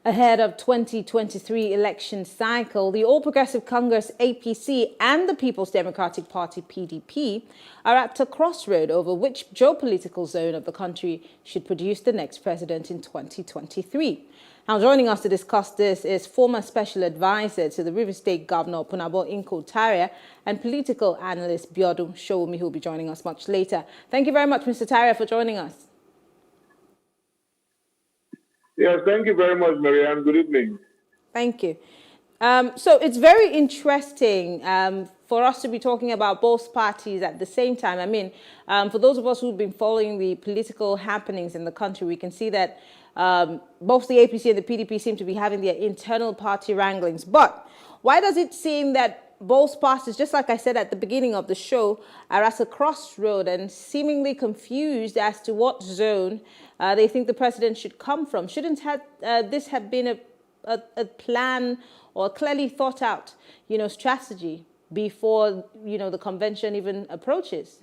Ahead of 2023 election cycle, the All Progressive Congress APC and the People's Democratic Party PDP are at a crossroad over which geopolitical zone of the country should produce the next president in 2023. Now, joining us to discuss this is former special advisor to the Rivers State Governor Punabo Inko Taria and political analyst Biodun Showumi, who will be joining us much later. Thank you very much, Mr. Taria, for joining us. Yes, thank you very much, Marianne. Good evening. Thank you. So it's very interesting for us to be talking about both parties at the same time. I mean, for those of us who've been following the political happenings in the country, we can see that both the APC and the PDP seem to be having their internal party wranglings. But why does it seem that both parties, just like I said at the beginning of the show, are at a crossroad and seemingly confused as to what zone they think the president should come from? Shouldn't this have been a plan or a clearly thought out, strategy before, the convention even approaches?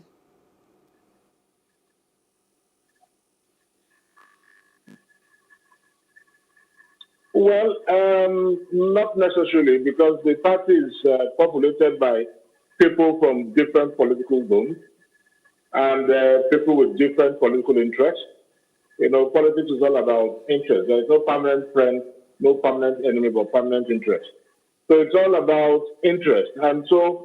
Well, not necessarily, because the party is populated by people from different political zones and people with different political interests. Politics is all about interest. There is no permanent friend, no permanent enemy, but permanent interest. So it's all about interest. And so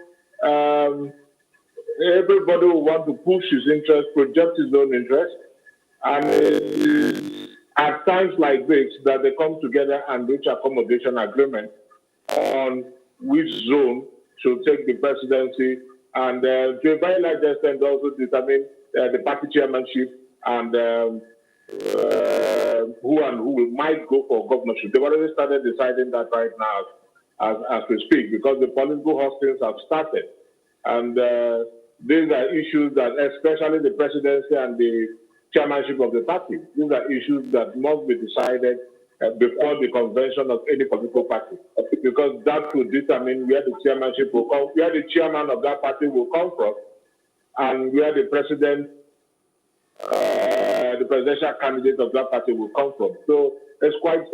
everybody will want to push his interest, project his own interest. And at times like this, that they come together and reach accommodation agreement on which zone should take the presidency, and to a very large extent also determine the party chairmanship and who might go for governorship. They've already started deciding that right now as we speak, because the political hustings have started. And these are issues that, especially the presidency and the chairmanship of the party, these are issues that must be decided before the convention of any political party, because that will determine where the chairmanship will come, where the chairman of that party will come from, and where the president, the presidential candidate of that party will come from. So it's quite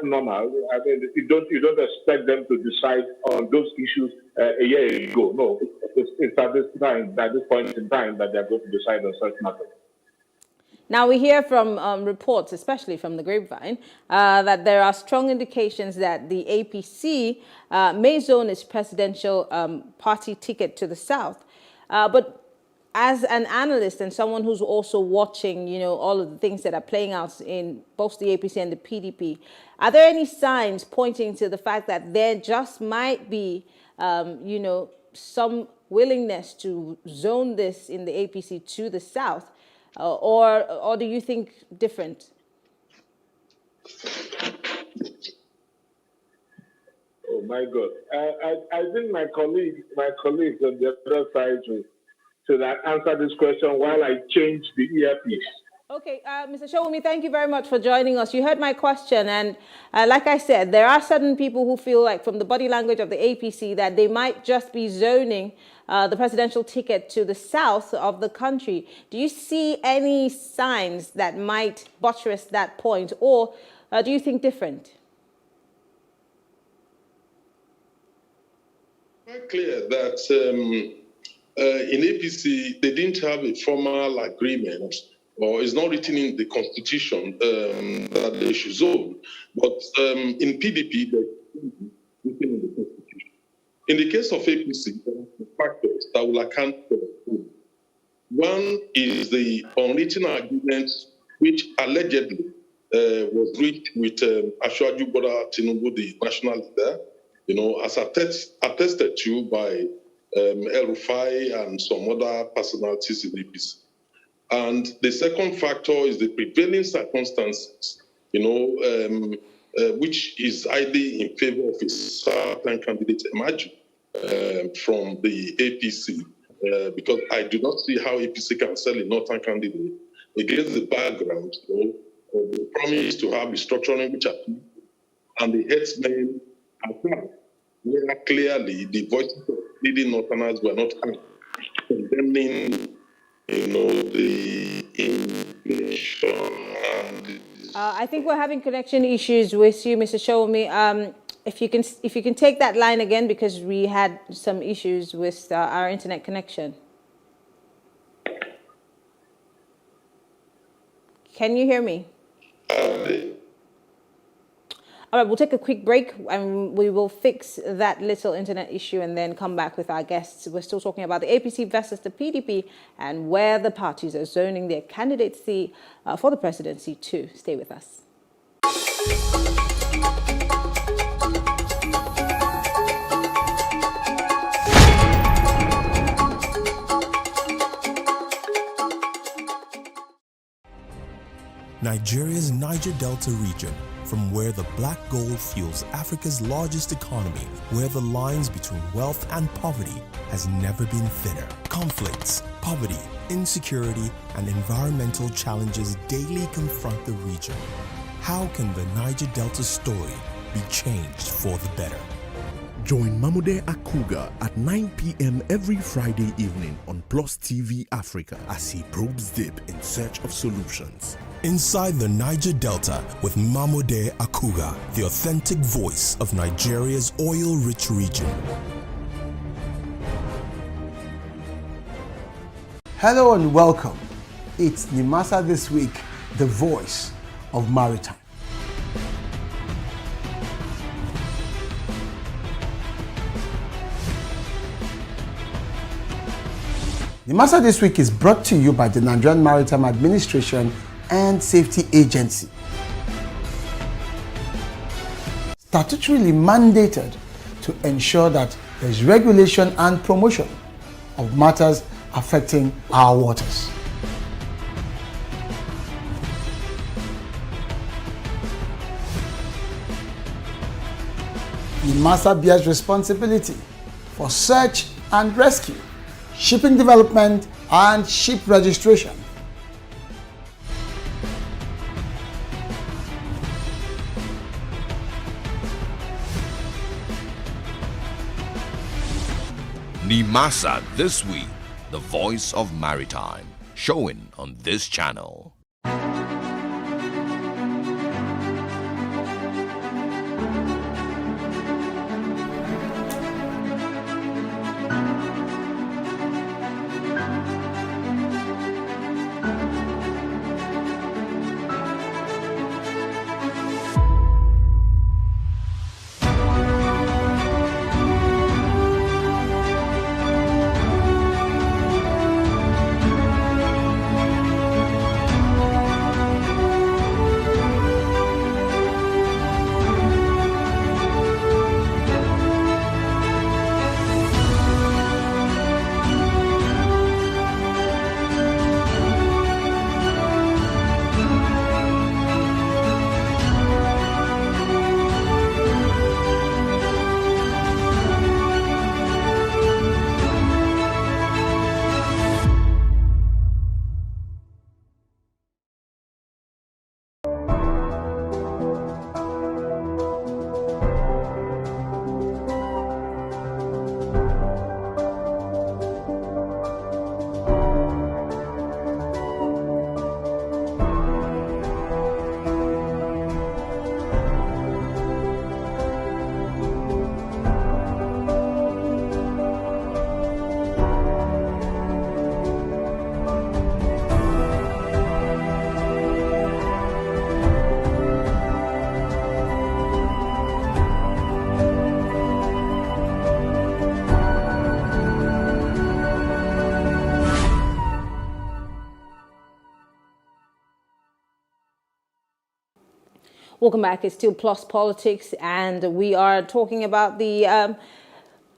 normal. I mean, you don't expect them to decide on those issues a year ago. No, it's at this point in time that they're going to decide on such matters. Now, we hear from reports, especially from the grapevine, that there are strong indications that the APC may zone its presidential party ticket to the south. But as an analyst and someone who's also watching, all of the things that are playing out in both the APC and the PDP, are there any signs pointing to the fact that there just might be, some willingness to zone this in the APC to the south? Or do you think different? Oh my God! I think my colleagues on the other side should answer this question while I change the earpiece. Okay, Mr. Showumi, thank you very much for joining us. You heard my question, and like I said, there are certain people who feel like, from the body language of the APC, that they might just be zoning the presidential ticket to the south of the country. Do you see any signs that might buttress that point, or do you think different? Very clear that in APC, they didn't have a formal agreement, or it's not written in the constitution that they should zone. But in PDP, they're written in the constitution. In the case of APC, there are factors that will account for it. One is the unwritten agreement which allegedly was reached with Asiwaju Bola Tinubu, the national leader, as attested to by El Rufai and some other personalities in APC. And the second factor is the prevailing circumstances, which is highly in favor of a certain candidate emerging from the APC, because I do not see how APC can sell a northern candidate against the background of the promise to have restructuring which appeal and the headsmen attack, where clearly the voices of leading northerners were not condemning the inflation and the I think we're having connection issues with you, Mr. Shomi. If you can take that line again, because we had some issues with our internet connection. Can you hear me? All right, we'll take a quick break and we will fix that little internet issue and then come back with our guests. We're still talking about the APC versus the PDP and where the parties are zoning their candidacy for the presidency to. Stay with us. Nigeria's Niger Delta region, from where the black gold fuels Africa's largest economy, where the lines between wealth and poverty has never been thinner. Conflicts, poverty, insecurity, and environmental challenges daily confront the region. How can the Niger Delta story be changed for the better? Join Mamude Akuga at 9 p.m. every Friday evening on PlusTvAfrica as he probes deep in search of solutions. Inside the Niger Delta with Mamude Akuga, the authentic voice of Nigeria's oil-rich region. Hello and welcome. It's Nimasa This Week, the voice of maritime. Nimasa This Week is brought to you by the Nigerian Maritime Administration and Safety Agency. Statutorily mandated to ensure that there is regulation and promotion of matters affecting our waters. NIMASA bears responsibility for search and rescue, shipping development, and ship registration. NIMASA This Week, the voice of maritime, showing on this channel. Welcome back. It's still Plus Politics, and we are talking about the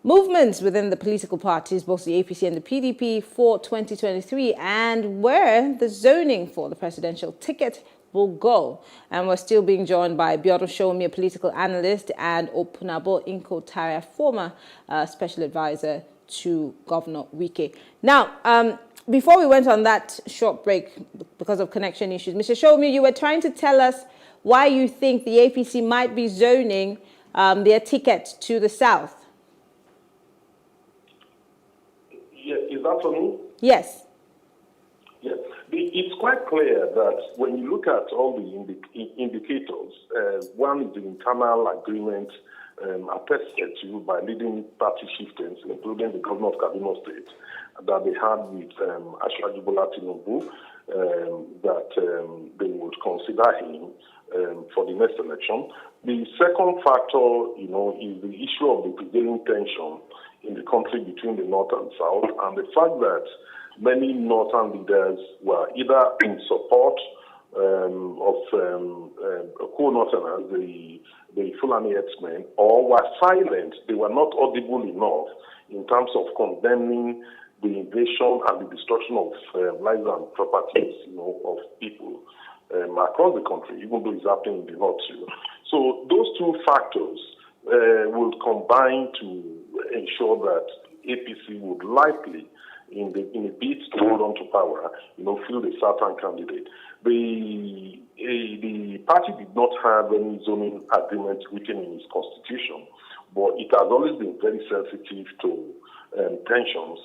movements within the political parties, both the APC and the PDP, for 2023, and where the zoning for the presidential ticket will go. And we're still being joined by Biodun Shomi, a political analyst, and Opunabo Inko Tara, former special advisor to Governor Wike. Now, before we went on that short break because of connection issues, Mr. Shomi, you were trying to tell us why you think the APC might be zoning their ticket to the south. Yeah, is that for me? Yes. Yes. It's quite clear that when you look at all the indicators, one is the internal agreement attested to by leading party chieftains, including the governor of Kaduna State, that they had with Ashwaji Bola Tinubu, that they would consider him for the next election. The second factor, is the issue of the prevailing tension in the country between the North and South, and the fact that many Northern leaders were either in support of co-Northerners, the Fulani herdsmen, or were silent. They were not audible enough in terms of condemning the invasion and the destruction of lives and properties, of people across the country, even though it's happening in the North too. So those two factors will combine to ensure that APC would likely, in a bid to hold on to power, field a certain candidate. The party did not have any zoning agreement written in its constitution, but it has always been very sensitive to tensions,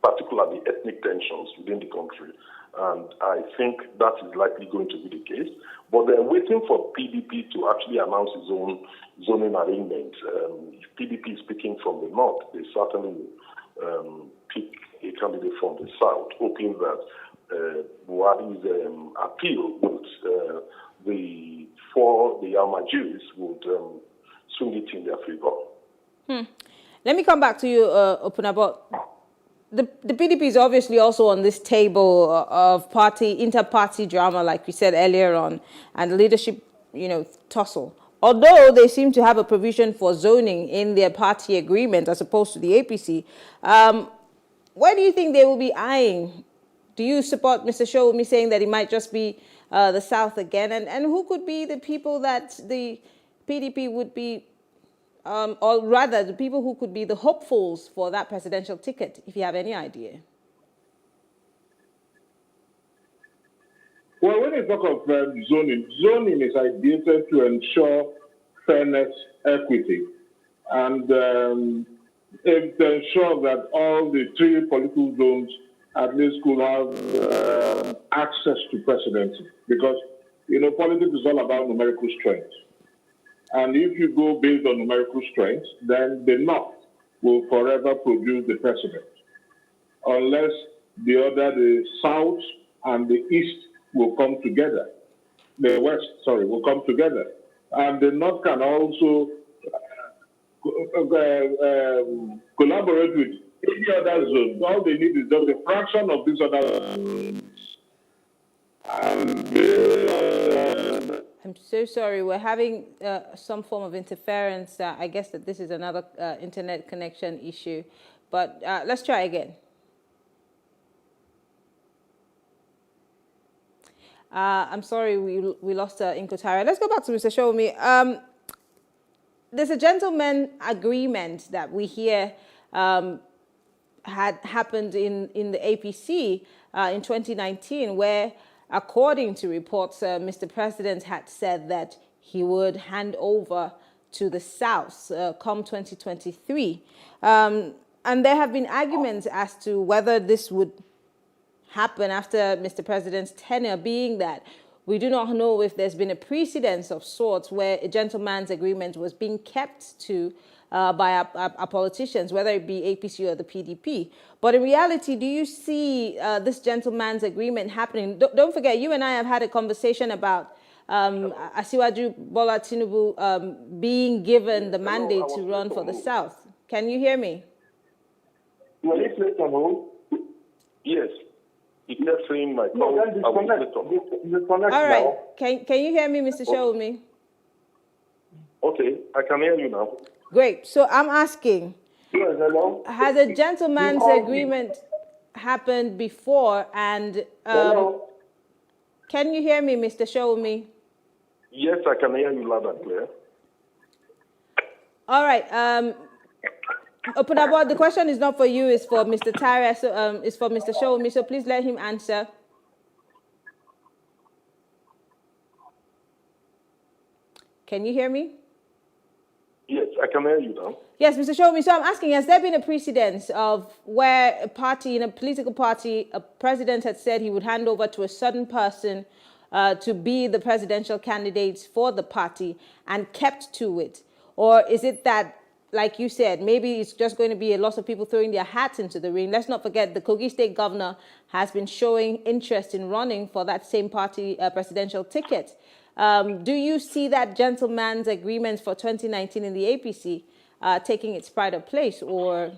particularly ethnic tensions within the country. And I think that is likely going to be the case. But they're waiting for PDP to actually announce its own zoning arrangement. If PDP is speaking from the north, they certainly will pick a candidate from the south, hoping that Buhari's appeal would, for the Almajis would swing it in their favor. Let me come back to you, Opunabo. The PDP is obviously also on this table of inter-party drama, like we said earlier on, and the leadership, tussle. Although they seem to have a provision for zoning in their party agreement as opposed to the APC, where do you think they will be eyeing? Do you support Mr. Showumi saying that it might just be the South again? And who could be the people that the PDP would be, or rather the people who could be the hopefuls for that presidential ticket, if you have any idea? Well, when you talk of zoning is ideated to ensure fairness, equity, and to ensure that all the three political zones at least could have access to presidency. Because, politics is all about numerical strength. And if you go based on numerical strength, then the North will forever produce the president, unless the South and the East will come together. The West, will come together. And the North can also collaborate with any other zone. All they need is just a fraction of this other zone. I'm so sorry. We're having some form of interference. I guess that this is another internet connection issue. But let's try again. I'm sorry, we lost Inkotara. Let's go back to Mr. Showmi. There's a gentleman agreement that we hear had happened in the APC in 2019, where, according to reports, Mr. President had said that he would hand over to the South come 2023. And there have been arguments as to whether this would happen after Mr. President's tenure, being that we do not know if there's been a precedence of sorts where a gentleman's agreement was being kept to by our politicians, whether it be APC or the PDP. But in reality, do you see this gentleman's agreement happening? Don't forget, you and I have had a conversation about Asiwaju Bola Tinubu being given the mandate to run for the South. Can you hear me? Yes. It kept saying my call. All right. Can you hear me, Mr. Showmi? Okay, I can hear you now. Great. So I'm asking, has a gentleman's agreement happened before? And can you hear me, Mr. Showmi? Yes, I can hear you loud and clear. All right. Opunabo, the question is not for you, it's for Mr. Tyra, so it's for Mr. Showmi, so please let him answer. Can you hear me? Yes. I can hear you now. Yes, Mr. Shomi. So I'm asking, has there been a precedence of where a party, in a political party, a president had said he would hand over to a certain person to be the presidential candidate for the party and kept to it? Or is it that, like you said, maybe it's just going to be a lot of people throwing their hats into the ring? Let's not forget the Kogi State governor has been showing interest in running for that same party presidential ticket. Do you see that gentleman's agreement for 2019 in the APC taking its pride of place, or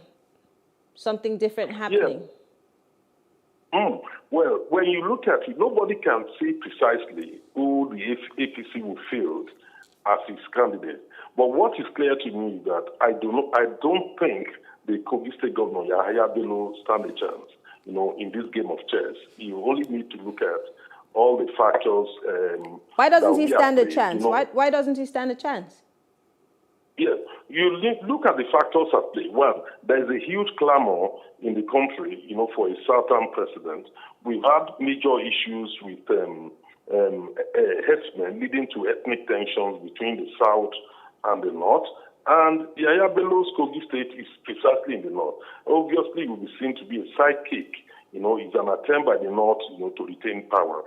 something different happening? Yeah. Well, when you look at it, nobody can say precisely who the APC will field as its candidate. But what is clear to me is that I don't think the Kogi State Governor Yahaya Bello stand a chance, in this game of chess. You only need to look at all the factors. Why doesn't he stand a chance? Why doesn't he stand a chance? Yeah, you look at the factors at play. One, there's a huge clamor in the country, for a Southern president. We've had major issues with herdsmen leading to ethnic tensions between the South and the North. And Yahaya Bello's Kogi State is precisely in the North. Obviously, it will be seen to be a sidekick. It's an attempt by the North, to retain power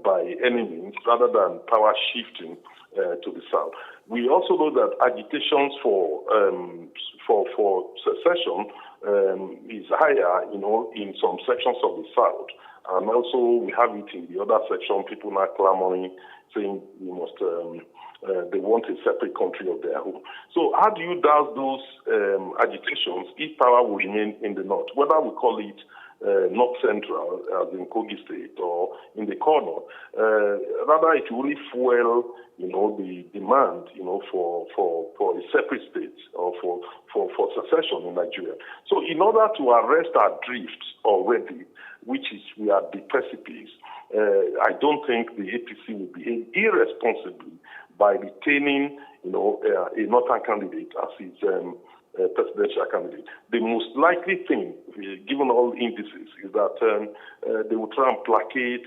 by any means, rather than power shifting to the South. We also know that agitations for secession is higher, in some sections of the South. And also we have it in the other section, people now clamoring, saying they want a separate country of their own. So how do you douse those agitations if power will remain in the North? Whether we call it North Central, as in Kogi State, or in the corner, rather it will only fuel, the demand, for a separate state or for secession in Nigeria. So in order to arrest our drift already, which is we are at the precipice, I don't think the APC will behave irresponsibly by retaining, a northern candidate as its presidential candidate. The most likely thing, given all indices, is that they will try and placate,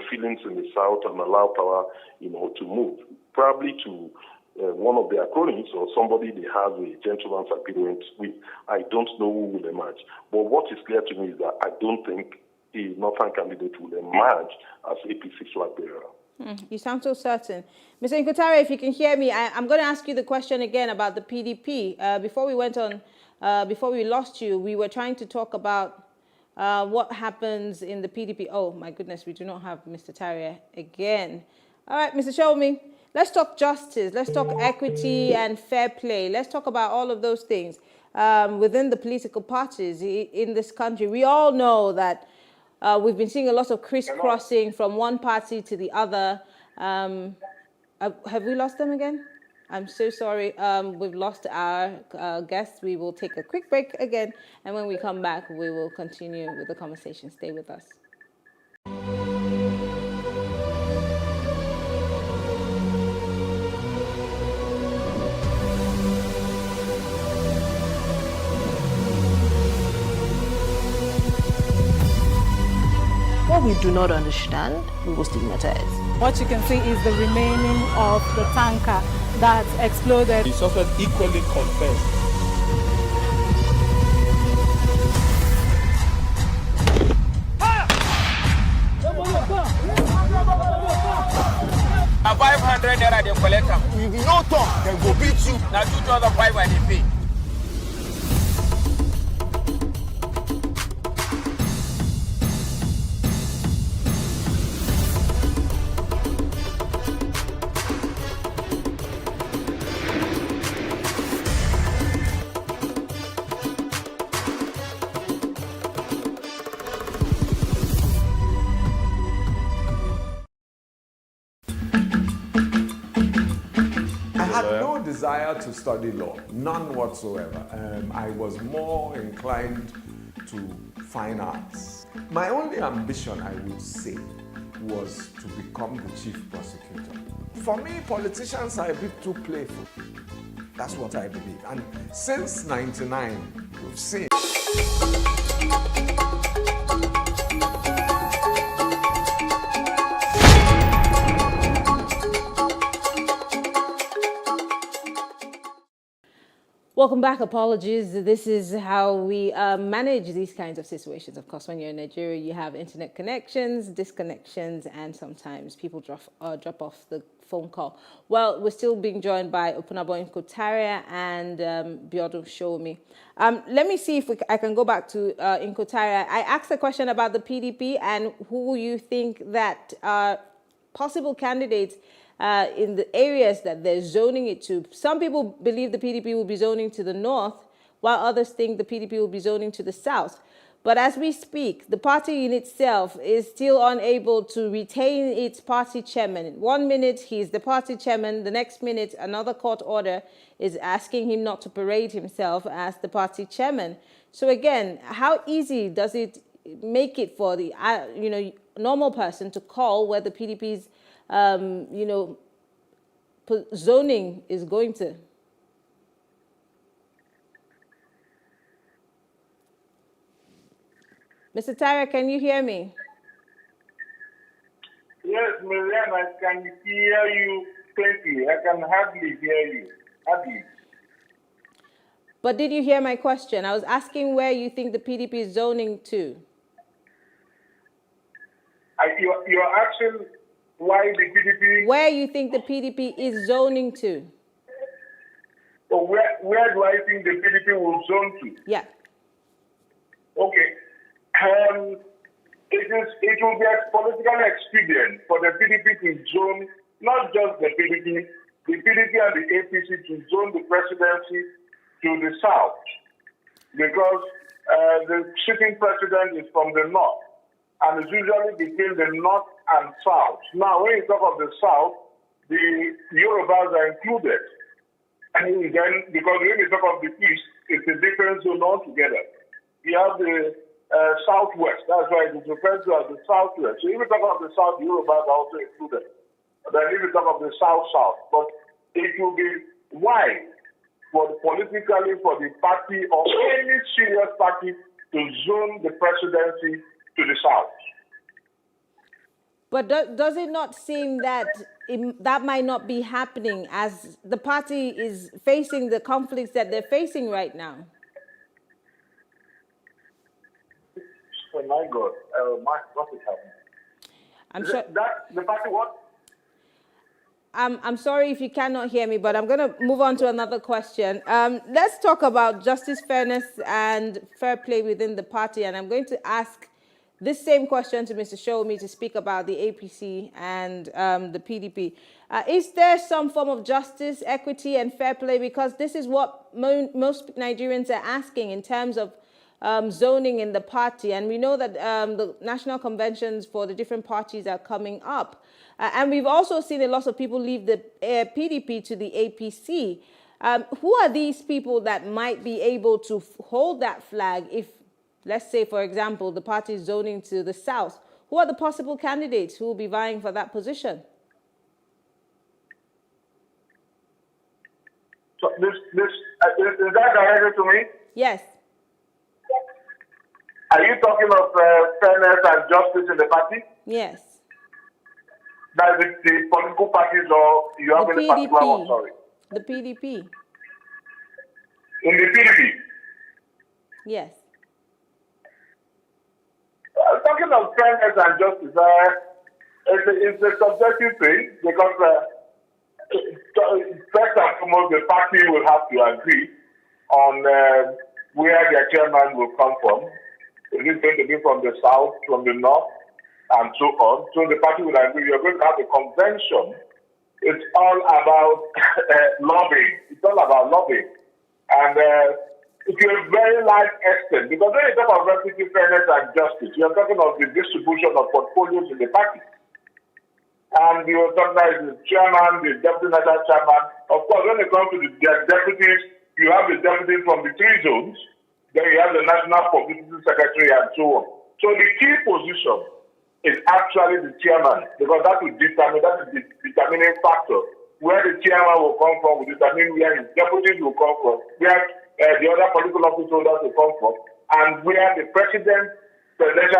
feelings in the South and allow power, to move, probably to one of their cronies or somebody they have a gentleman's agreement with. I don't know who will emerge. But what is clear to me is that I don't think a northern candidate will emerge as APC flag bearer. You sound so certain. Mr. Nkotare, if you can hear me, I'm going to ask you the question again about the PDP. Before we went on, before we lost you, we were trying to talk about what happens in the PDP. Oh, my goodness, we do not have Mr. Tare again. All right, Mr. Shomi, let's talk justice. Let's talk equity and fair play. Let's talk about all of those things within the political parties in this country. We all know that we've been seeing a lot of crisscrossing from one party to the other. Have we lost them again? I'm so sorry. We've lost our guests. We will take a quick break again. And when we come back, we will continue with the conversation. Stay with us. What we do not understand, we will stigmatize. What you can see is the remaining of the tanker that exploded. The suspect equally confessed. A 500 naira they collect them. If you no talk, then go beat you. Now 2,500 they pay. Desire to study law, none whatsoever. I was more inclined to fine arts. My only ambition, I would say, was to become the chief prosecutor. For me, politicians are a bit too playful. That's what I believe. And since '99, we've seen. Welcome back. Apologies. This is how we manage these kinds of situations. Of course, when you're in Nigeria, you have internet connections, disconnections, and sometimes people drop off the phone call. Well, we're still being joined by Opunabo Inkotaria and Biodun Shomi. Let me see if I can go back to Inkotaria. I asked a question about the PDP and who you think that are possible candidates in the areas that they're zoning it to. Some people believe the PDP will be zoning to the north, while others think the PDP will be zoning to the south. But as we speak, the party in itself is still unable to retain its party chairman. 1 minute, he's the party chairman. The next minute, another court order is asking him not to parade himself as the party chairman. So again, how easy does it make it for the normal person to call where the PDP's zoning is going to? Mr. Tyra, can you hear me? Yes, Marianne, I can hear you plenty. I can hardly hear you. Hardly. But did you hear my question? I was asking where you think the PDP is zoning to. You're asking why the PDP... Where you think the PDP is zoning to. So where do I think the PDP will zone to? Yeah. Okay. It will be a political expedient for the PDP to zone, not just the PDP and the APC to zone the presidency to the south, because the sitting president is from the north, and it's usually between the north and south. Now, when you talk of the south, the Yorubas are included, and then because when you talk of the east, it's a different zone altogether. You have the southwest. That's why it is referred to as the southwest. So if you talk of the south, Yorubas are also included. Then if you talk of the south-south, but it will be wide politically for the party or any serious party to zone the presidency to the south. But does it not seem that that might not be happening as the party is facing the conflicts that they're facing right now? Oh my God, what is happening? I'm sure that the party what? I'm sorry if you cannot hear me, but I'm going to move on to another question. Let's talk about justice, fairness, and fair play within the party. And I'm going to ask this same question to Mr. Shomi to speak about the APC and the PDP. Is there some form of justice, equity, and fair play? Because this is what most Nigerians are asking in terms of zoning in the party. And we know that the national conventions for the different parties are coming up. And we've also seen a lot of people leave the PDP to the APC. Who are these people that might be able to hold that flag if, let's say, for example, the party is zoning to the south? Who are the possible candidates who will be vying for that position? So is that directed to me? Yes. Are you talking of fairness and justice in the party? Yes. That is the political parties, or you have any particular one? Sorry. The PDP. In the PDP? Yes. Talking of fairness and justice, it's a subjective thing because first and foremost, the party will have to agree on where their chairman will come from. Is it going to be from the south, from the north, and so on? So the party will agree. You're going to have a convention. It's all about lobbying. It's all about lobbying. And to a very large extent, because when you talk of equity, fairness, and justice, you're talking of the distribution of portfolios in the party. And you recognize the chairman, the deputy national chairman. Of course, when it comes to the deputies, you have the deputies from the 3 zones. Then you have the national publicity secretary and so on. So the key position is actually the chairman, because that is the determining factor. Where the chairman will come from will determine where his deputies will come from, where the other political office holders will come from, and where the presidential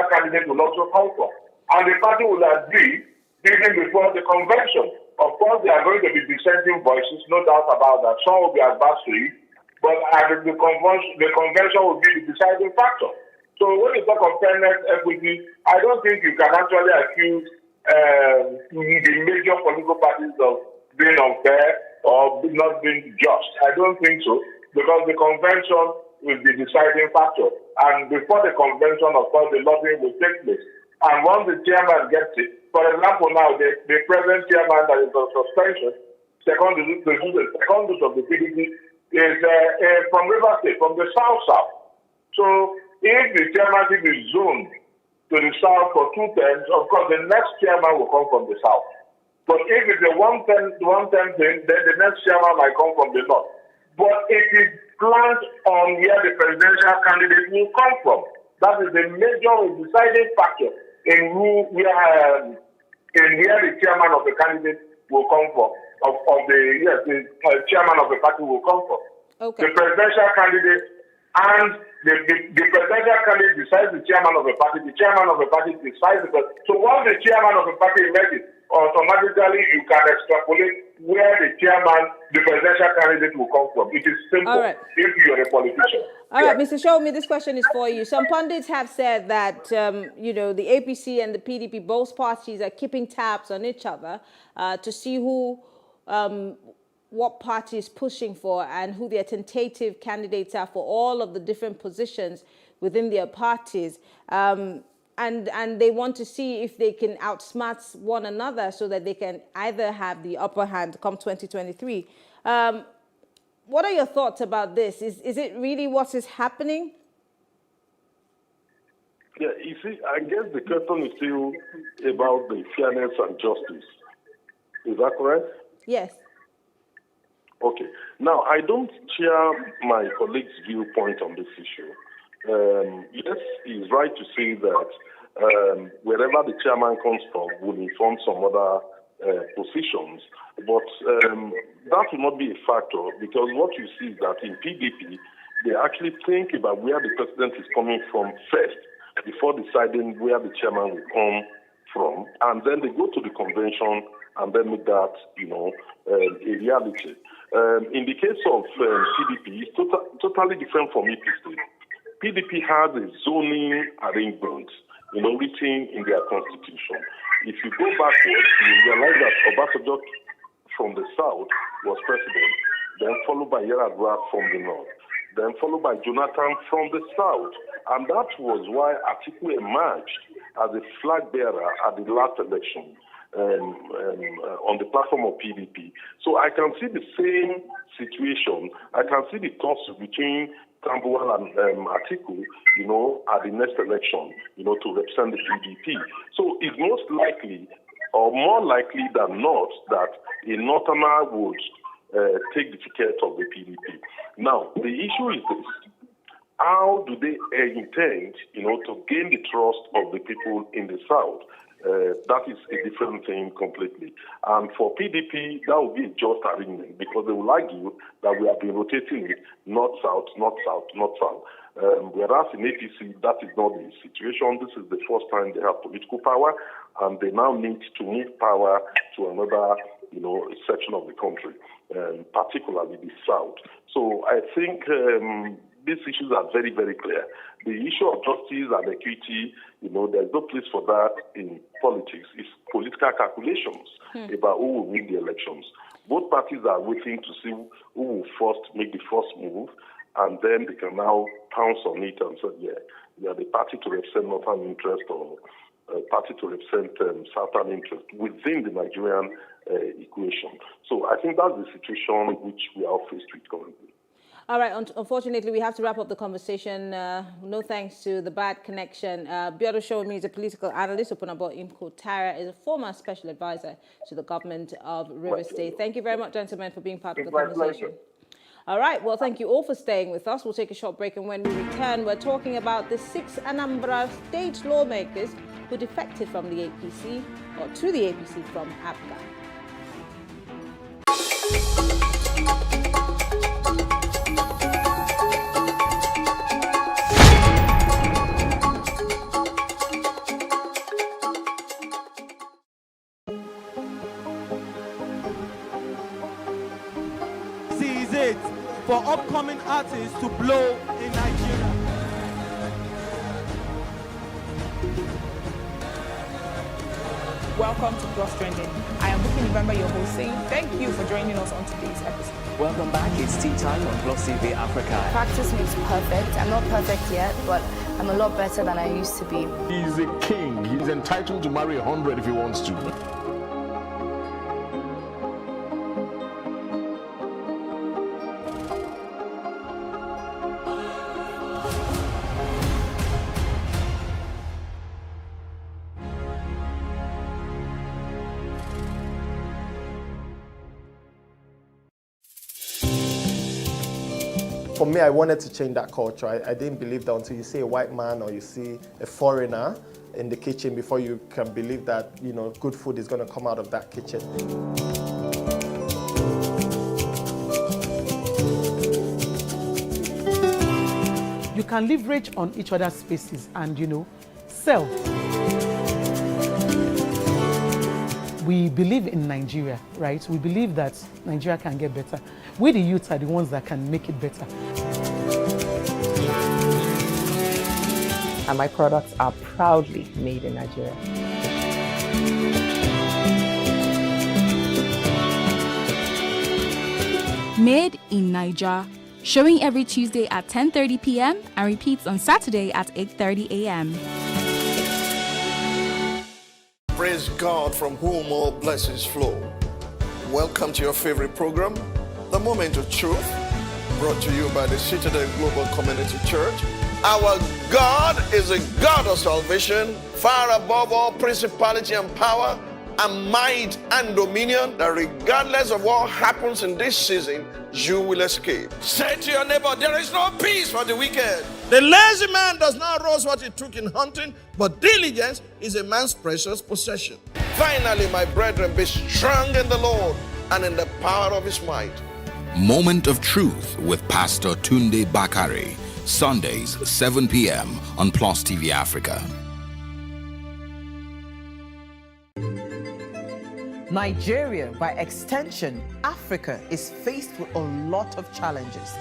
candidate will also come from. And the party will agree even before the convention. Of course, there are going to be dissenting voices, no doubt about that. Some will be adverse to it. but the convention will be the deciding factor. So when you talk of fairness, equity, I don't think you can actually accuse the major political parties of being unfair or not being just. I don't think so, because the convention will be the deciding factor. And before the convention, of course, the lobbying will take place. And once the chairman gets it, for example, now the present chairman that is on suspension, secondary of the PDP, is from River State, from the south. So if the chairmanship is zoned to the south for 2 terms, of course, the next chairman will come from the south. But if it's a one-term thing, then the next chairman might come from the north. But it is planned on where the presidential candidate will come from. That is the major deciding factor in where the chairman of the candidate will come from. The chairman of the party will come from. Okay. The presidential candidate and the presidential candidate decides the chairman of the party. The chairman of the party decides so once the chairman of the party emerges, automatically you can extrapolate where the presidential candidate will come from. It is simple if you're a politician. All right, Mr. Shomi, this question is for you. Some pundits have said that, the APC and the PDP, both parties are keeping tabs on each other to see what party is pushing for and who their tentative candidates are for all of the different positions within their parties. And they want to see if they can outsmart one another so that they can either have the upper hand come 2023. What are your thoughts about this? Is it really what is happening? Yeah, you see, I guess the question is still about the fairness and justice. Is that correct? Yes. Okay. Now, I don't share my colleague's viewpoint on this issue. Yes, he's right to say that wherever the chairman comes from will inform some other positions. But that will not be a factor, because what you see is that in PDP, they actually think about where the president is coming from first before deciding where the chairman will come from. And then they go to the convention and then make that, a reality. In the case of PDP, it's totally different from APC. PDP has a zoning arrangement, written in their constitution. If you go backwards, you realize that Obasanjo from the south was president, then followed by Yar'Adua from the north, then followed by Jonathan from the south. And that was why Atiku emerged as a flag bearer at the last election on the platform of PDP. So I can see the same situation. I can see the tussle between Tambuwal and Atiku, at the next election, to represent the PDP. So it's most likely, or more likely than not, that a Northerner would take the ticket of the PDP. Now, the issue is this. How do they intend, to gain the trust of the people in the South? That is a different thing completely. And for PDP, that will be a just arrangement, because they will argue that we have been rotating it north-south, north-south, north-south. Whereas in APC, that is not the situation. This is the first time they have political power, and they now need to move power to another, section of the country, particularly the South. So I think these issues are very, very clear. The issue of justice and equity, there's no place for that in politics. It's political calculations about who will win the elections. Both parties are waiting to see who will first make the first move, and then they can now pounce on it and say, we are the party to represent northern interest or party to represent southern interest within the Nigerian equation. So I think that's the situation which we are faced with currently. All right, unfortunately, we have to wrap up the conversation. No thanks to the bad connection. Biodo Shomi is a political analyst. Opunabo Imko Tara is a former special advisor to the government of River State. Thank you very much, gentlemen, for being part of the conversation. All right, well, thank you all for staying with us. We'll take a short break, and when we return, we're talking about the 6 Anambra state lawmakers who defected from the APC, or to the APC from APGA. For upcoming artists to blow in Nigeria. Welcome to Plus Trending. I am Booking November, your host, saying thank you for joining us on today's episode. Welcome back. It's tea time on PlusTvAfrica. Practice makes perfect. I'm not perfect yet, but I'm a lot better than I used to be. He's a king. He's entitled to marry 100 if he wants to. For me, I wanted to change that culture. I didn't believe that until you see a white man or you see a foreigner in the kitchen before you can believe that, you know, good food is going to come out of that kitchen. You can leverage on each other's spaces and, you know, sell. We believe in Nigeria, right? We believe that Nigeria can get better. We, the youth, are the ones that can make it better. And my products are proudly made in Nigeria. Made in Nigeria, showing every Tuesday at 10:30 p.m. and repeats on Saturday at 8:30 a.m. Praise God, from whom all blessings flow. Welcome to your favorite program, The Moment of Truth, brought to you by the Citadel Global Community Church. Our God is a God of salvation, far above all principality and power and might and dominion, that regardless of what happens in this season, you will escape. Say to your neighbor, there is no peace for the wicked. The lazy man does not roast what he took in hunting, but diligence is a man's precious possession. Finally, my brethren, be strong in the Lord and in the power of his might. Moment of Truth with Pastor Tunde Bakare, Sundays, 7 p.m. on Plus TV Africa. Nigeria, by extension, Africa, is faced with a lot of challenges.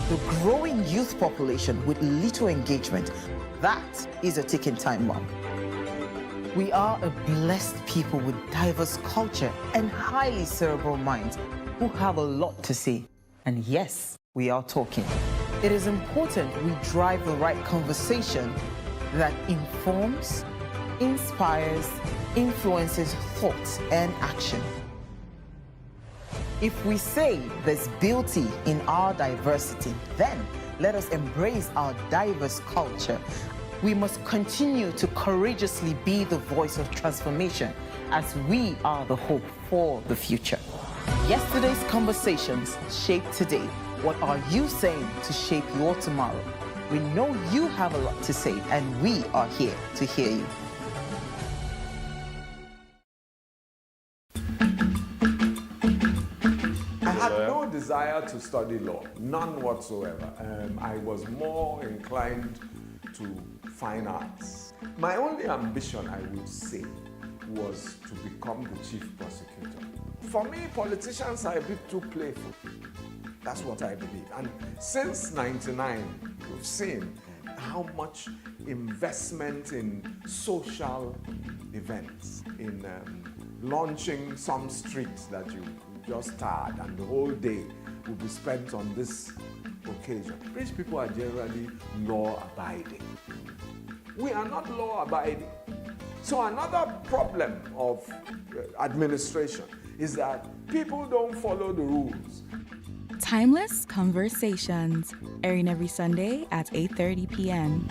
The growing youth population with little engagement, that is a ticking time bomb. We are a blessed people with diverse culture and highly cerebral minds who have a lot to say. And yes, we are talking. It is important we drive the right conversation that informs, inspires, influences thought and action. If we say there's beauty in our diversity, then let us embrace our diverse culture. We must continue to courageously be the voice of transformation, as we are the hope for the future. Yesterday's conversations shape today. What are you saying to shape your tomorrow? We know you have a lot to say, and we are here to hear you. I had no desire to study law, none whatsoever. I was more inclined to fine arts. My only ambition, I would say, was to become the chief prosecutor. For me, politicians are a bit too playful. That's what I believe. And since '99, we've seen how much investment in social events, in launching some streets that you just started, and the whole day will be spent on this occasion. Rich people are generally law-abiding. We are not law-abiding. So another problem of administration is that people don't follow the rules. Timeless Conversations, airing every Sunday at 8:30 p.m.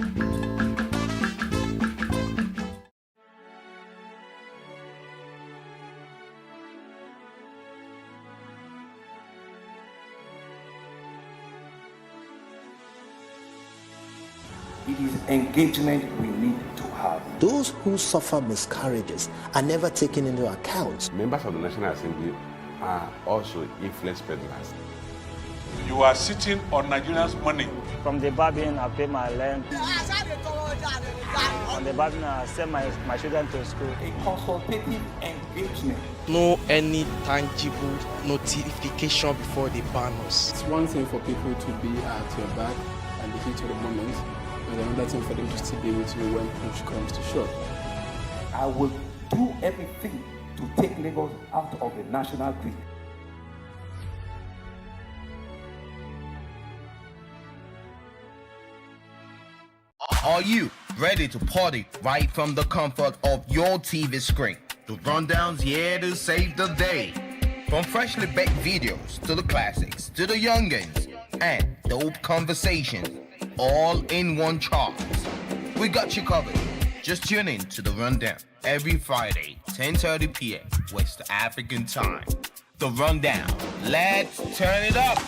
It is engagement we need to have. Those who suffer miscarriages are never taken into account. Members of the National Assembly are also influence peddlers. You are sitting on Nigerians' money. From the barbing, I pay my land. On the button, send my children to school. A consultative engagement. No any tangible notification before they ban us. It's one thing for people to be at your back and the heat of the moment, and another thing for them to still be with you when push comes to shove. I will do everything to take Lagos out of the national grid. Are you ready to party right from the comfort of your TV screen? The Rundown's here to save the day. From freshly baked videos to the classics to the youngins and dope conversations, all in one chart. We got you covered. Just tune in to The Rundown every Friday, 10:30 p.m. West African time. The Rundown. Let's turn it up.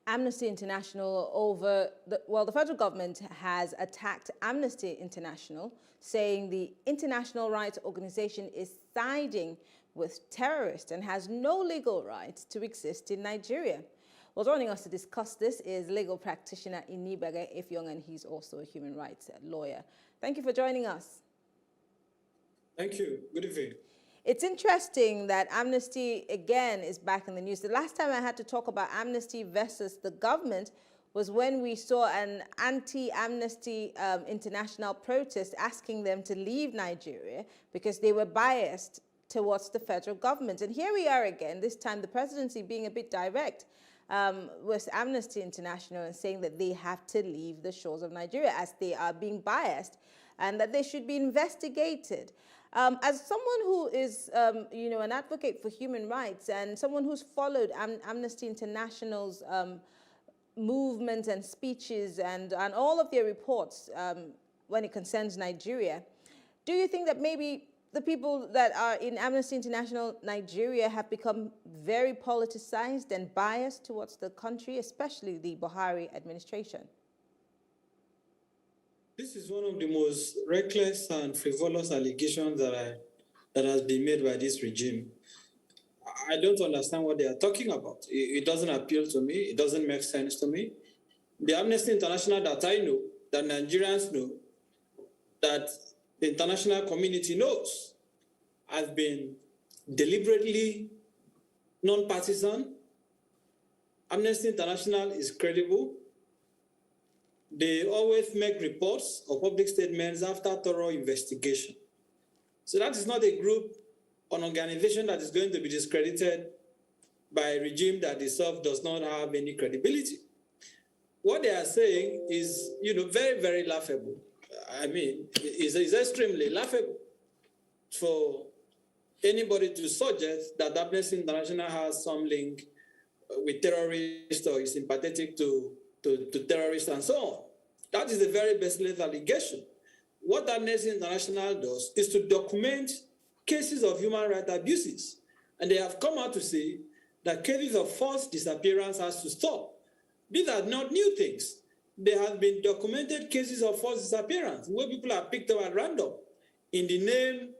Amnesty International the federal government has attacked Amnesty International, saying the international rights organization is siding with terrorists and has no legal right to exist in Nigeria. Well, joining us to discuss this is legal practitioner Inibere Ifyong, and he's also a human rights lawyer. Thank you for joining us. Thank you. Good evening. It's interesting that Amnesty, again, is back in the news. The last time I had to talk about Amnesty versus the government was when we saw an anti-Amnesty International protest asking them to leave Nigeria because they were biased towards the federal government. And here we are again, this time the presidency being a bit direct with Amnesty International and saying that they have to leave the shores of Nigeria as they are being biased and that they should be investigated. As someone who is, an advocate for human rights and someone who's followed Amnesty International's movements and speeches and all of their reports when it concerns Nigeria, do you think that maybe the people that are in Amnesty International Nigeria have become very politicized and biased towards the country, especially the Buhari administration? This is one of the most reckless and frivolous allegations that has been made by this regime. I don't understand what they are talking about. It doesn't appeal to me. It doesn't make sense to me. The Amnesty International that I know, that Nigerians know, that the international community knows, has been deliberately non-partisan. Amnesty International is credible. They always make reports or public statements after thorough investigation. So that is not a group or an organization that is going to be discredited by a regime that itself does not have any credibility. What they are saying is, very, very laughable. I mean, it's extremely laughable for anybody to suggest that Amnesty International has some link with terrorists or is sympathetic to terrorists and so on. That is the very baseless allegation. What Amnesty International does is to document cases of human rights abuses. And they have come out to say that cases of forced disappearance has to stop. These are not new things. there have been documented cases of forced disappearance where people are picked up at random in the name,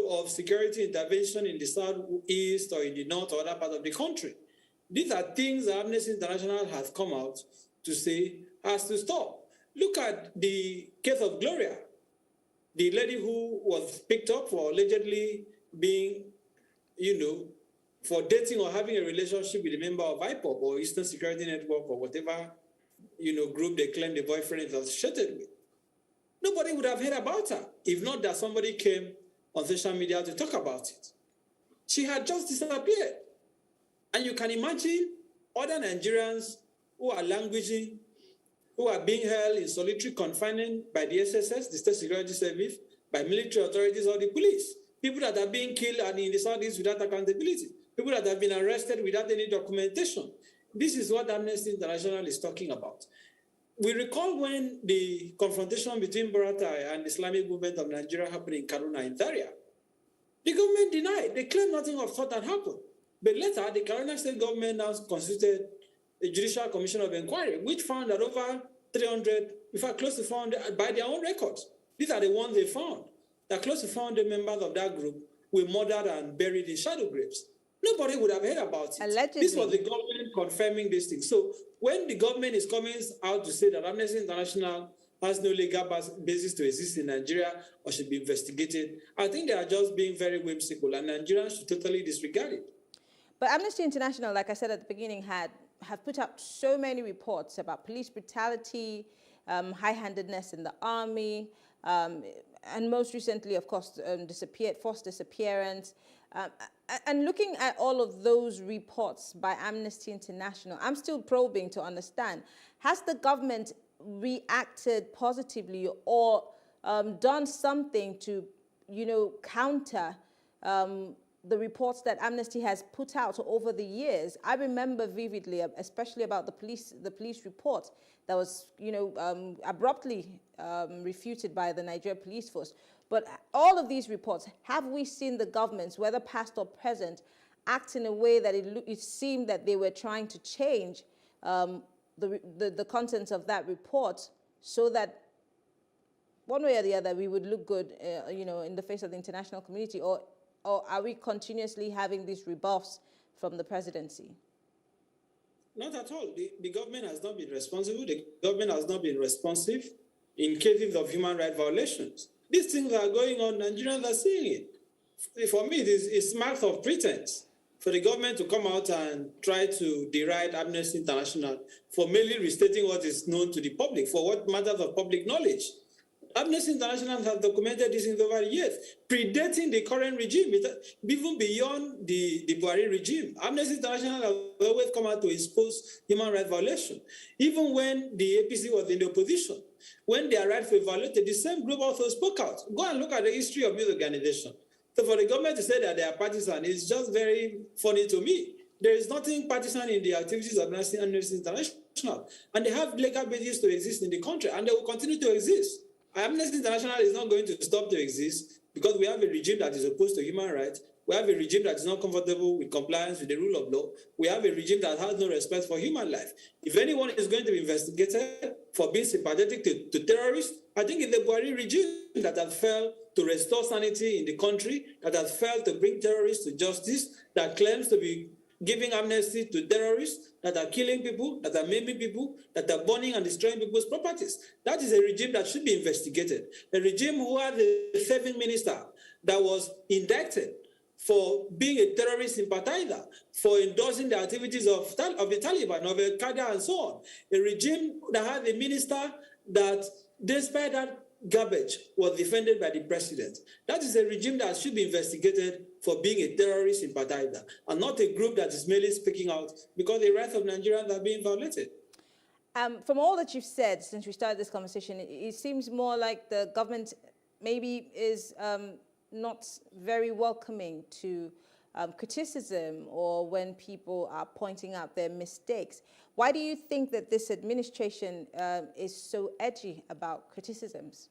of security intervention in the southeast or in the north or other part of the country. These are things that Amnesty International has come out to say has to stop. Look at the case of Gloria, the lady who was picked up for allegedly being, for dating or having a relationship with a member of IPOB or Eastern Security Network or whatever, group they claim the boyfriend is associated with. Nobody would have heard about her if not that somebody came on social media to talk about it. She had just disappeared. And you can imagine other Nigerians who are languishing, who are being held in solitary confinement by the SSS, the State Security Service, by military authorities or the police. People that are being killed and in the Southeast without accountability. People that have been arrested without any documentation. This is what Amnesty International is talking about. We recall when the confrontation between Buratai and the Islamic movement of Nigeria happened in Kaduna in Zaria. The government denied. They claimed nothing of thought had happened. But later, the Kaduna state government now constituted a judicial commission of inquiry, which found that over 300, in fact, close to 400, by their own records, these are the ones they found, that close to 400 members of that group were murdered and buried in shadow graves. Nobody would have heard about it. Allegedly. This was the government confirming this thing. So when the government is coming out to say that Amnesty International has no legal basis to exist in Nigeria or should be investigated, I think they are just being very whimsical, and Nigerians should totally disregard it. But Amnesty International, like I said at the beginning, have put out so many reports about police brutality, high-handedness in the army, and most recently, of course, forced disappearance. And looking at all of those reports by Amnesty International, I'm still probing to understand, has the government reacted positively or done something to, counter the reports that Amnesty has put out over the years? I remember vividly, especially about the police report that was, abruptly refuted by the Nigeria Police Force. But all of these reports, have we seen the governments, whether past or present, act in a way that it seemed that they were trying to change the contents of that report so that one way or the other we would look good, in the face of the international community, or are we continuously having these rebuffs from the presidency? Not at all. The government has not been responsible. The government has not been responsive in cases of human rights violations. These things are going on. Nigerians are seeing it. For me, it's marks of pretense for the government to come out and try to deride Amnesty International for merely restating what is known to the public, for what matters of public knowledge. Amnesty International has documented this in over years, predating the current regime, even beyond the Buhari regime. Amnesty International has always come out to expose human rights violations. Even when the APC was in the opposition, when their rights were violated, the same group also spoke out. Go and look at the history of this organization. So for the government to say that they are partisan is just very funny to me. There is nothing partisan in the activities of Amnesty International, and they have legal basis to exist in the country, and they will continue to exist. Amnesty International is not going to stop to exist because we have a regime that is opposed to human rights. We have a regime that is not comfortable with compliance with the rule of law. We have a regime that has no respect for human life. If anyone is going to be investigated for being sympathetic to terrorists, I think it's the Buhari regime that has failed to restore sanity in the country, that has failed to bring terrorists to justice, that claims to be giving amnesty to terrorists that are killing people, that are maiming people, that are burning and destroying people's properties. That is a regime that should be investigated. A regime who had a serving minister that was indicted for being a terrorist sympathizer, for endorsing the activities of the Taliban, of Al-Qaeda, and so on. A regime that had a minister that, despite that garbage, was defended by the president. That is a regime that should be investigated for being a terrorist sympathizer, and not a group that is merely speaking out because the rights of Nigerians are being violated. From all that you've said since we started this conversation, it seems more like the government maybe is not very welcoming to criticism or when people are pointing out their mistakes. Why do you think that this administration is so edgy about criticisms?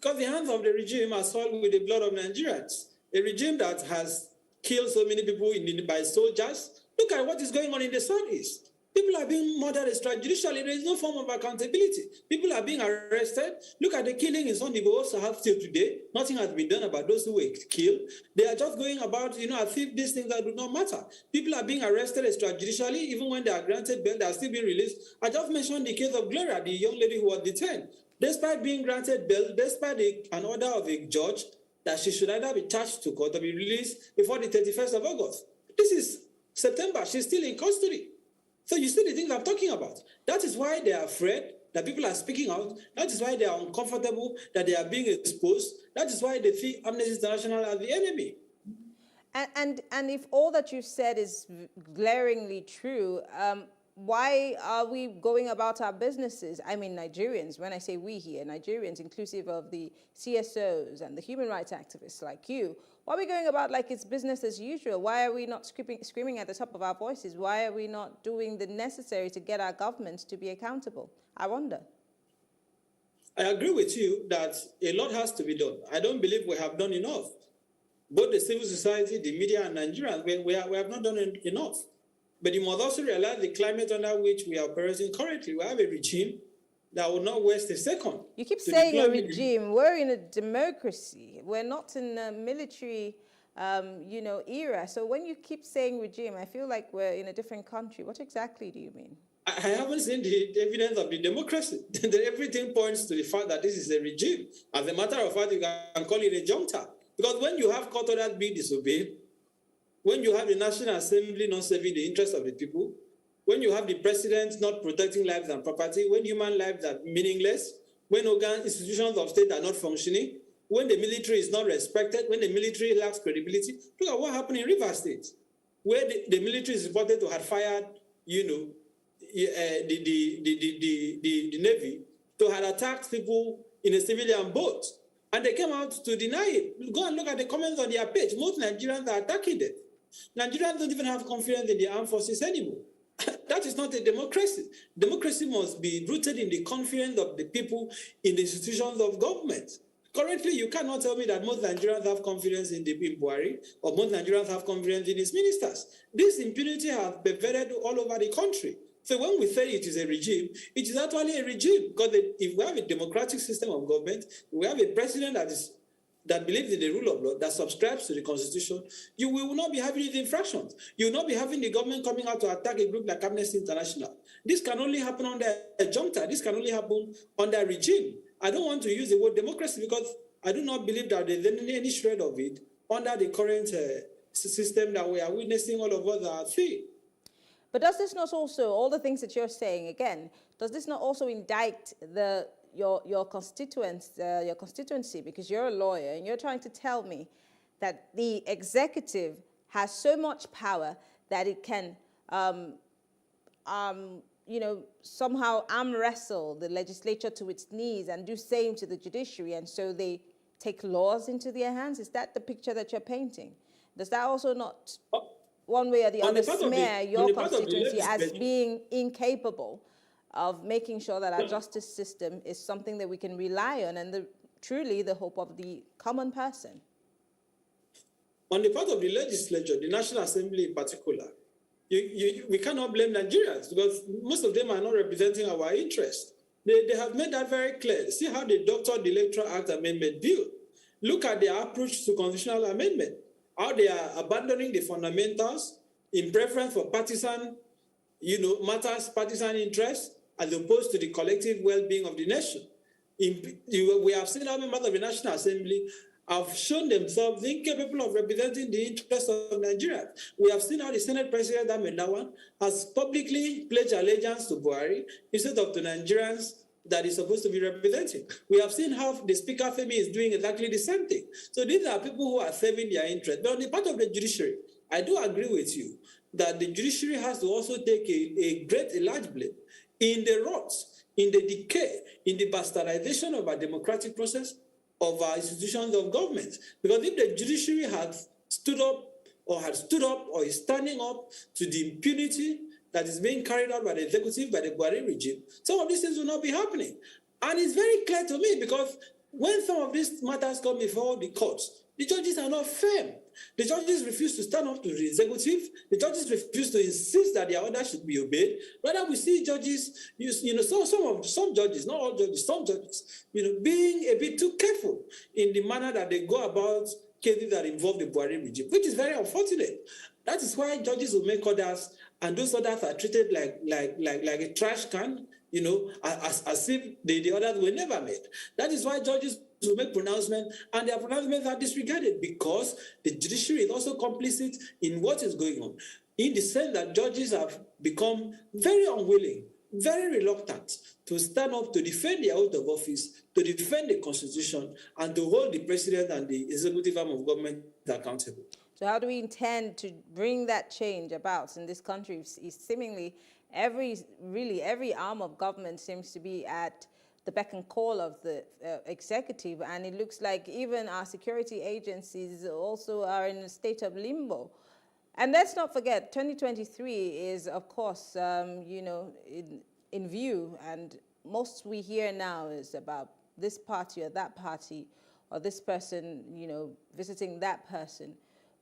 Because the hands of the regime are soiled with the blood of Nigerians. A regime that has killed so many people by soldiers. Look at what is going on in the Southeast. People are being murdered extrajudicially. There is no form of accountability. People are being arrested. Look at the killing in Sunday also have till today. Nothing has been done about those who were killed. They are just going about, as if these things that do not matter. People are being arrested extrajudicially. Even when they are granted bail, they are still being released. I just mentioned the case of Gloria, the young lady who was detained. Despite being granted bail, despite an order of a judge that she should either be charged to court or be released before the 31st of August. This is September. She's still in custody. So you see the things I'm talking about. That is why they are afraid that people are speaking out. That is why they are uncomfortable, that they are being exposed. That is why they see Amnesty International as the enemy. And if all that you said is glaringly true, why are we going about our businesses? I mean, Nigerians, when I say we here, Nigerians, inclusive of the CSOs and the human rights activists like you, why are we going about like it's business as usual? Why are we not screaming at the top of our voices? Why are we not doing the necessary to get our governments to be accountable? I wonder. I agree with you that a lot has to be done. I don't believe we have done enough. Both the civil society, the media, and Nigerians, we have not done enough. But you must also realize the climate under which we are operating currently. We have a regime that will not waste a second. You keep saying a regime. We're in a democracy. We're not in a military, era. So when you keep saying regime, I feel like we're in a different country. What exactly do you mean? I haven't seen the evidence of the democracy. Everything points to the fact that this is a regime. As a matter of fact, you can call it a junta. Because when you have court orders being disobeyed, when you have the National Assembly not serving the interests of the people, when you have the president not protecting lives and property, when human lives are meaningless, when institutions of state are not functioning, when the military is not respected, when the military lacks credibility, look at what happened in Rivers State, where the military is reported to have fired, the Navy to have attacked people in a civilian boat. And they came out to deny it. Go and look at the comments on their page. Most Nigerians are attacking them. Nigerians don't even have confidence in the armed forces anymore. That is not a democracy. Democracy must be rooted in the confidence of the people in the institutions of government. Currently, you cannot tell me that most Nigerians have confidence in Buhari or most Nigerians have confidence in his ministers. This impunity has pervaded all over the country. So when we say it is a regime, it is actually a regime because if we have a democratic system of government, we have a president that believes in the rule of law, that subscribes to the constitution, you will not be having these infractions. You will not be having the government coming out to attack a group like Amnesty International. This can only happen under a junta. This can only happen under a regime. I don't want to use the word democracy because I do not believe that there's any shred of it under the current system that we are witnessing, all of us are seeing. But does this not also, all the things that you're saying, again, does this not also indict your constituency, because you're a lawyer and you're trying to tell me that the executive has so much power that it can, somehow arm wrestle the legislature to its knees and do same to the judiciary, and so they take laws into their hands? Is that the picture that you're painting? Does that also not, one way or the other, smear your constituency as being incapable of making sure that our justice system is something that we can rely on and truly the hope of the common person? On the part of the legislature, the National Assembly in particular, we cannot blame Nigerians because most of them are not representing our interests. They have made that very clear. See how they doctored the Electoral Act Amendment Bill. Look at their approach to constitutional amendment, how they are abandoning the fundamentals in preference for partisan, matters, partisan interests, as opposed to the collective well-being of the nation. We have seen how members of the National Assembly have shown themselves incapable of representing the interests of Nigeria. We have seen how the Senate President Amendawan has publicly pledged allegiance to Buhari instead of to Nigerians that is supposed to be representing. We have seen how the Speaker Femi is doing exactly the same thing. So these are people who are serving their interest. But on the part of the judiciary, I do agree with you that the judiciary has to also take a large blame in the rots, in the decay, in the bastardization of our democratic process, of our institutions of government. Because if the judiciary had stood up or is standing up to the impunity that is being carried out by the executive, by the Buhari regime, some of these things will not be happening. And it's very clear to me because when some of these matters come before the courts, The judges are not firm. The judges refuse to stand up to the executive. The judges refuse to insist that their orders should be obeyed. Rather, we see judges, some judges, not all judges, some judges, being a bit too careful in the manner that they go about cases that involve the Buhari regime, which is very unfortunate. That is why judges will make orders, and those orders are treated like a trash can, as if the orders were never made. That is why judges will make pronouncements, and their pronouncements are disregarded because the judiciary is also complicit in what is going on. In the sense that judges have become very unwilling, very reluctant to stand up to defend their oath of office, to defend the Constitution, and to hold the president and the executive arm of government accountable. So how do we intend to bring that change about in this country? Seemingly every arm of government seems to be at the beck and call of the executive, and it looks like even our security agencies also are in a state of limbo. And let's not forget, 2023 is, of course, in view, and most we hear now is about this party or that party, or this person, visiting that person.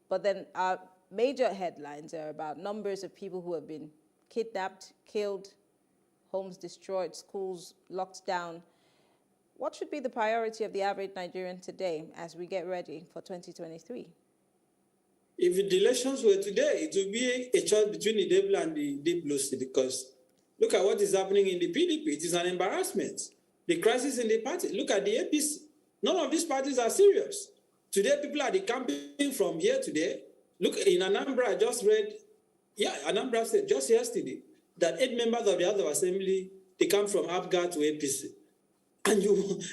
But then our major headlines are about numbers of people who have been kidnapped, killed, homes destroyed, schools locked down. What should be the priority of the average Nigerian today as we get ready for 2023? If the elections were today, it would be a choice between the devil and the deep blue sea, because look at what is happening in the PDP. It is an embarrassment. The crisis in the party. Look at the APC. None of these parties are serious. Today, people are decamping from here today. Look, in Anambra, I just read, Anambra said just yesterday that 8 members of the House of Assembly, they come from APGA to APC. And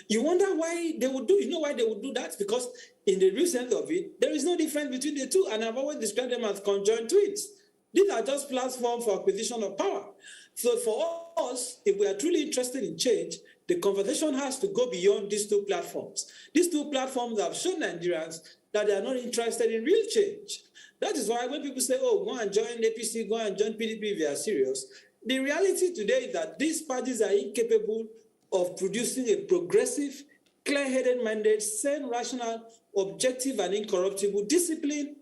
you wonder why they would do, why they would do that? Because in the real sense of it, there is no difference between the two, and I've always described them as conjoined twins. These are just platforms for acquisition of power. So for us, if we are truly interested in change, the conversation has to go beyond these two platforms. These two platforms have shown Nigerians that they are not interested in real change. That is why when people say, oh, go and join APC, go and join PDP if they are serious, the reality today is that these parties are incapable of producing a progressive, clear-headed mandate, sane, rational, objective, and incorruptible, disciplined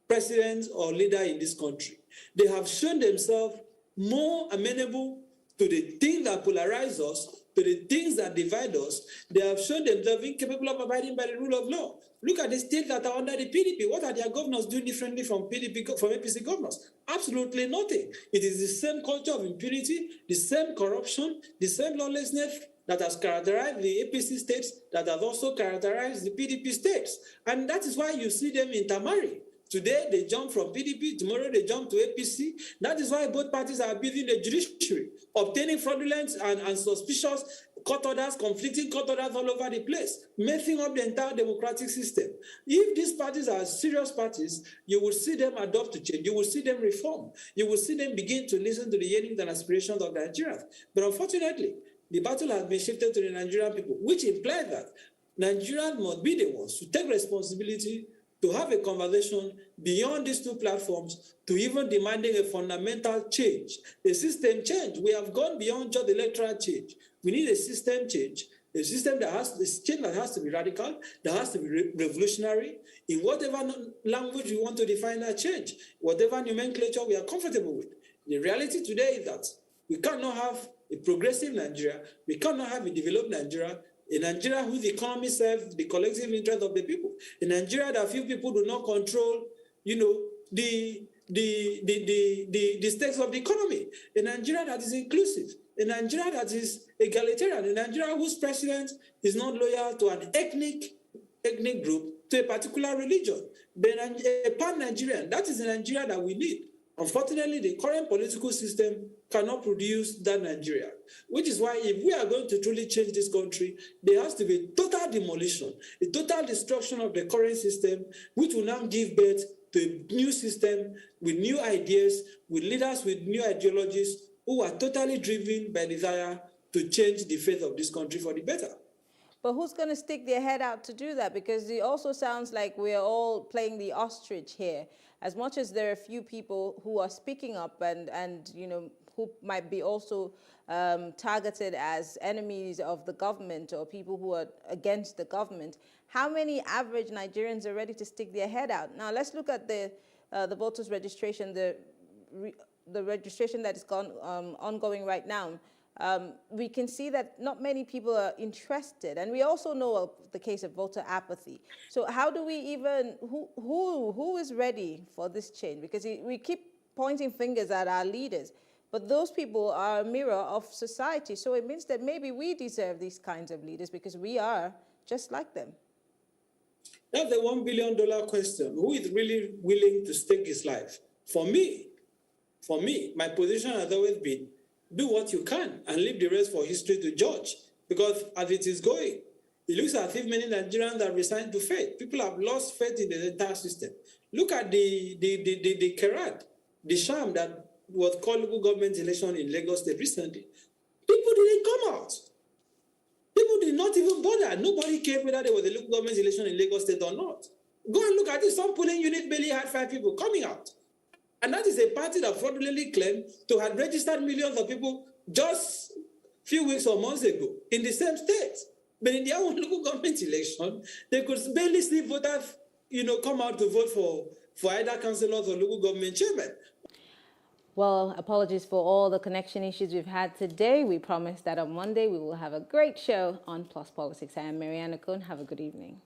president or leader in this country. They have shown themselves more amenable to the things that polarize us, to the things that divide us. They have shown themselves incapable of abiding by the rule of law. Look at the states that are under the PDP. What are their governors doing differently from APC governors? Absolutely nothing. It is the same culture of impunity, the same corruption, the same lawlessness that has characterized the APC states, that has also characterized the PDP states. And that is why you see them intermarry. Today, they jump from PDP, tomorrow they jump to APC. That is why both parties are abusing the judiciary, obtaining fraudulent and suspicious court orders, conflicting court orders all over the place, messing up the entire democratic system. If these parties are serious parties, you will see them adopt to change. You will see them reform. You will see them begin to listen to the yearnings and aspirations of Nigerians. But unfortunately, the battle has been shifted to the Nigerian people, which implies that Nigerians must be the ones to take responsibility to have a conversation beyond these two platforms, to even demanding a fundamental change, a system change. We have gone beyond just electoral change. We need a system change, a system that has to be radical, that has to be revolutionary, in whatever language we want to define that change, whatever nomenclature we are comfortable with. The reality today is that we cannot have a progressive Nigeria, we cannot have a developed Nigeria, a Nigeria whose economy serves the collective interest of the people. A Nigeria that few people do not control, the stakes of the economy. A Nigeria that is inclusive. A Nigeria that is egalitarian. A Nigeria whose president is not loyal to an ethnic group, to a particular religion. But a pan-Nigerian. That is a Nigeria that we need. Unfortunately, the current political system cannot produce that Nigeria, which is why if we are going to truly change this country, there has to be total demolition, a total destruction of the current system, which will now give birth to a new system with new ideas, with leaders with new ideologies who are totally driven by desire to change the face of this country for the better. But who's going to stick their head out to do that? Because it also sounds like we're all playing the ostrich here. As much as there are a few people who are speaking up and who might be also targeted as enemies of the government or people who are against the government, how many average Nigerians are ready to stick their head out? Now, let's look at the voters' registration, the registration that is ongoing right now. We can see that not many people are interested, and we also know of the case of voter apathy. So how do we even, who is ready for this change? Because we keep pointing fingers at our leaders, but those people are a mirror of society. So it means that maybe we deserve these kinds of leaders because we are just like them. That's the $1 billion question. Who is really willing to stake his life? For me, my position has always been, do what you can and leave the rest for history to judge. Because as it is going, it looks as if many Nigerians have resigned to faith. People have lost faith in the entire system. Look at the charade, the sham that was called local government election in Lagos State recently. People didn't come out. People did not even bother. Nobody cared whether there was a local government election in Lagos State or not. Go and look at it. Some polling unit barely had 5 people coming out. And that is a party that fraudulently claimed to have registered millions of people just a few weeks or months ago in the same state. But in their own local government election, they could barely see voters, come out to vote for either councillors or local government chairmen. Well, apologies for all the connection issues we've had today. We promise that on Monday we will have a great show on Plus Politics. I am Mariana Kuhn. Have a good evening.